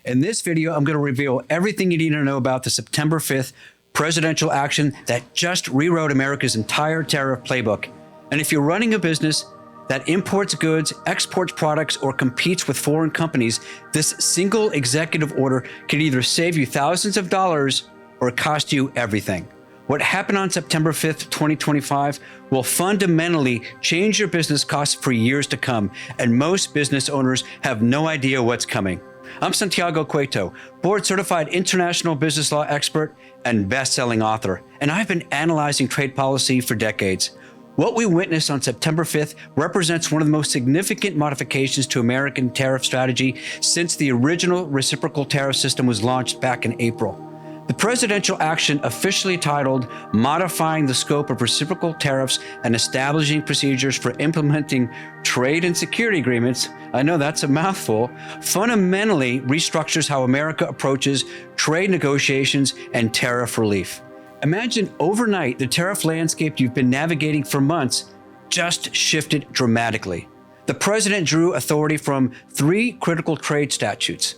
In this video, I'm going to reveal everything you need to know about the September 5th presidential action that just rewrote America's entire tariff playbook. And if you're running a business that imports goods, exports products, or competes with foreign companies, this single executive order can either save you thousands of dollars or cost you everything. What happened on September 5th, 2025 will fundamentally change your business costs for years to come, and most business owners have no idea what's coming. I'm Santiago Cueto, board-certified international business law expert and best-selling author, and I've been analyzing trade policy for decades. What we witnessed on September 5th represents one of the most significant modifications to American tariff strategy since the original reciprocal tariff system was launched back in April. The presidential action, officially titled Modifying the Scope of Reciprocal Tariffs and Establishing Procedures for Implementing Trade and Security Agreements, I know that's a mouthful, fundamentally restructures how America approaches trade negotiations and tariff relief. Imagine overnight the tariff landscape you've been navigating for months just shifted dramatically. The president drew authority from three critical trade statutes.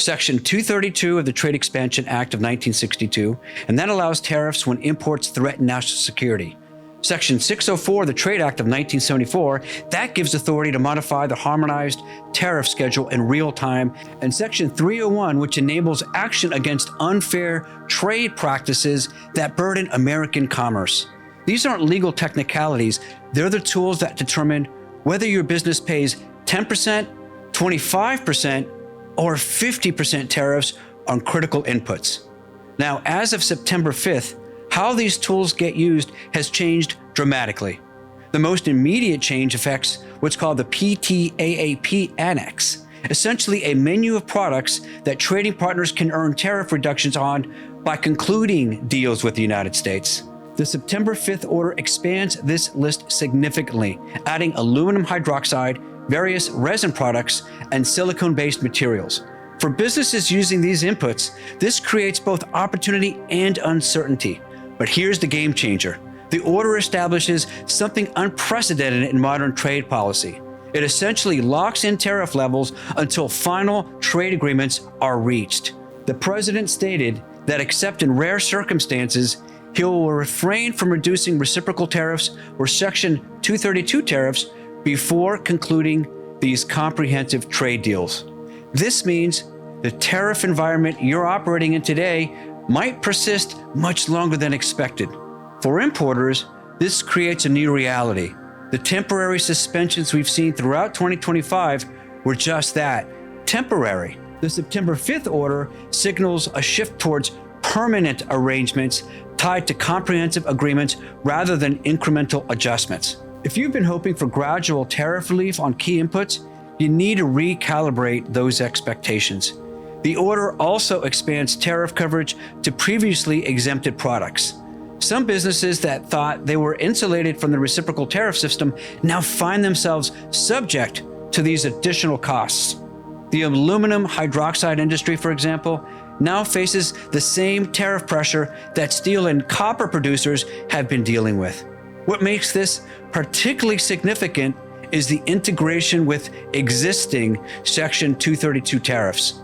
Section 232 of the Trade Expansion Act of 1962, and that allows tariffs when imports threaten national security. Section 604 of the Trade Act of 1974, that gives authority to modify the harmonized tariff schedule in real time. And Section 301, which enables action against unfair trade practices that burden American commerce. These aren't legal technicalities. They're the tools that determine whether your business pays 10%, 25%, or 50% tariffs on critical inputs. Now, as of September 5th, how these tools get used has changed dramatically. The most immediate change affects what's called the PTAAP Annex, essentially a menu of products that trading partners can earn tariff reductions on by concluding deals with the United States. The September 5th order expands this list significantly, adding aluminum hydroxide, various resin products, and silicone-based materials. For businesses using these inputs, this creates both opportunity and uncertainty. But here's the game changer. The order establishes something unprecedented in modern trade policy. It essentially locks in tariff levels until final trade agreements are reached. The president stated that except in rare circumstances, he will refrain from reducing reciprocal tariffs or Section 232 tariffs before concluding these comprehensive trade deals. This means the tariff environment you're operating in today might persist much longer than expected. For importers, this creates a new reality. The temporary suspensions we've seen throughout 2025 were just that, temporary. The September 5th order signals a shift towards permanent arrangements tied to comprehensive agreements rather than incremental adjustments. If you've been hoping for gradual tariff relief on key inputs, you need to recalibrate those expectations. The order also expands tariff coverage to previously exempted products. Some businesses that thought they were insulated from the reciprocal tariff system now find themselves subject to these additional costs. The aluminum hydroxide industry, for example, now faces the same tariff pressure that steel and copper producers have been dealing with. What makes this particularly significant is the integration with existing Section 232 tariffs.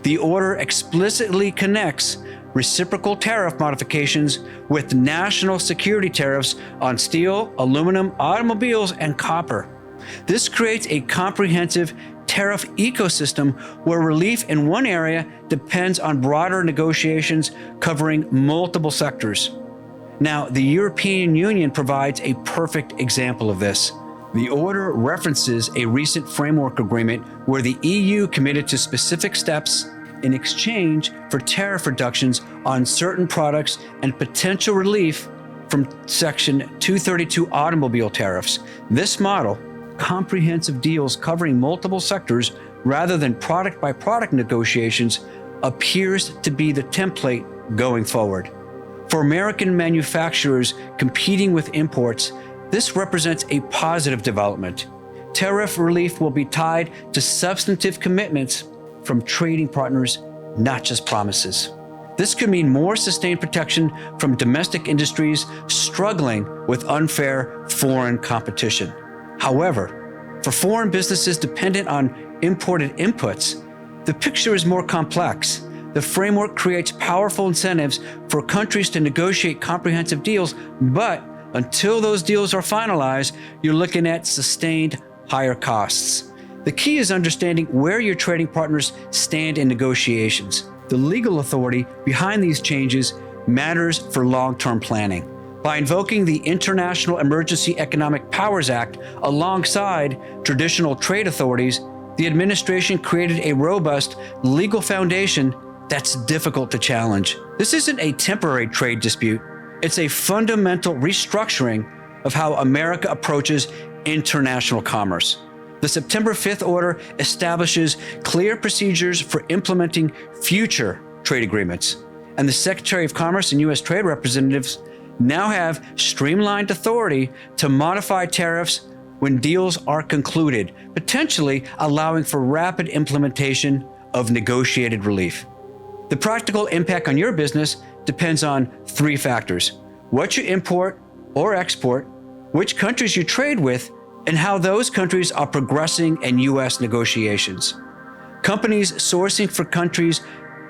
The order explicitly connects reciprocal tariff modifications with national security tariffs on steel, aluminum, automobiles, and copper. This creates a comprehensive tariff ecosystem where relief in one area depends on broader negotiations covering multiple sectors. Now, the European Union provides a perfect example of this. The order references a recent framework agreement where the EU committed to specific steps in exchange for tariff reductions on certain products and potential relief from Section 232 automobile tariffs. This model, comprehensive deals covering multiple sectors rather than product-by-product negotiations, appears to be the template going forward. For American manufacturers competing with imports, this represents a positive development. Tariff relief will be tied to substantive commitments from trading partners, not just promises. This could mean more sustained protection from domestic industries struggling with unfair foreign competition. However, for foreign businesses dependent on imported inputs, The picture is more complex. The framework creates powerful incentives for countries to negotiate comprehensive deals, but until those deals are finalized, you're looking at sustained higher costs. The key is understanding where your trading partners stand in negotiations. The legal authority behind these changes matters for long-term planning. By invoking the International Emergency Economic Powers Act alongside traditional trade authorities, the administration created a robust legal foundation that's difficult to challenge. This isn't a temporary trade dispute. It's a fundamental restructuring of how America approaches international commerce. The September 5th order establishes clear procedures for implementing future trade agreements, and the Secretary of Commerce and U.S. trade representatives now have streamlined authority to modify tariffs when deals are concluded, potentially allowing for rapid implementation of negotiated relief. The practical impact on your business depends on three factors: what you import or export, which countries you trade with, and how those countries are progressing in U.S. negotiations. Companies sourcing for countries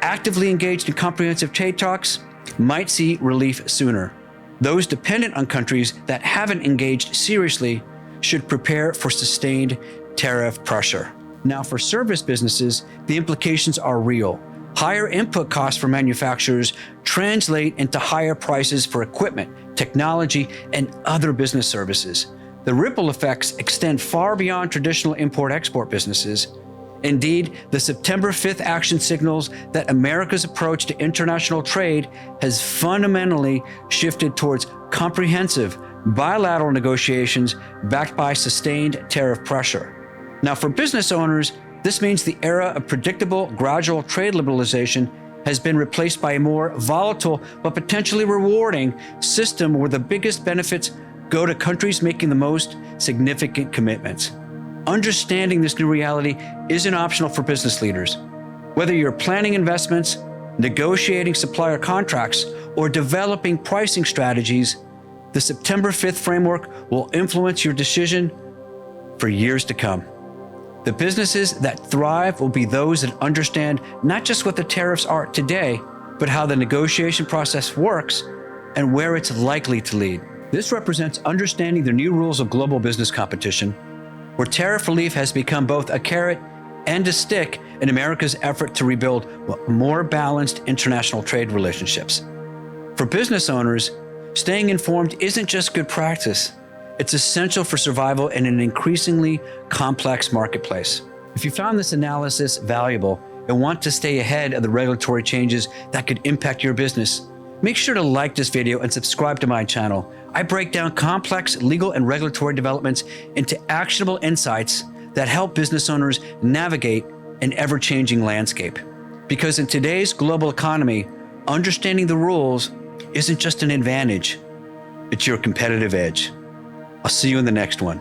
actively engaged in comprehensive trade talks might see relief sooner. Those dependent on countries that haven't engaged seriously should prepare for sustained tariff pressure. Now, for service businesses, the implications are real. Higher input costs for manufacturers translate into higher prices for equipment, technology, and other business services. The ripple effects extend far beyond traditional import-export businesses. Indeed, the September 5th action signals that America's approach to international trade has fundamentally shifted towards comprehensive, bilateral negotiations backed by sustained tariff pressure. Now, for business owners, this means the era of predictable, gradual trade liberalization has been replaced by a more volatile but potentially rewarding system where the biggest benefits go to countries making the most significant commitments. Understanding this new reality isn't optional for business leaders. Whether you're planning investments, negotiating supplier contracts, or developing pricing strategies, the September 5th framework will influence your decision for years to come. The businesses that thrive will be those that understand not just what the tariffs are today, but how the negotiation process works and where it's likely to lead. This represents understanding the new rules of global business competition, where tariff relief has become both a carrot and a stick in America's effort to rebuild more balanced international trade relationships. For business owners, staying informed isn't just good practice. It's essential for survival in an increasingly complex marketplace. If you found this analysis valuable and want to stay ahead of the regulatory changes that could impact your business, make sure to like this video and subscribe to my channel. I break down complex legal and regulatory developments into actionable insights that help business owners navigate an ever-changing landscape. Because in today's global economy, understanding the rules isn't just an advantage, it's your competitive edge. I'll see you in the next one.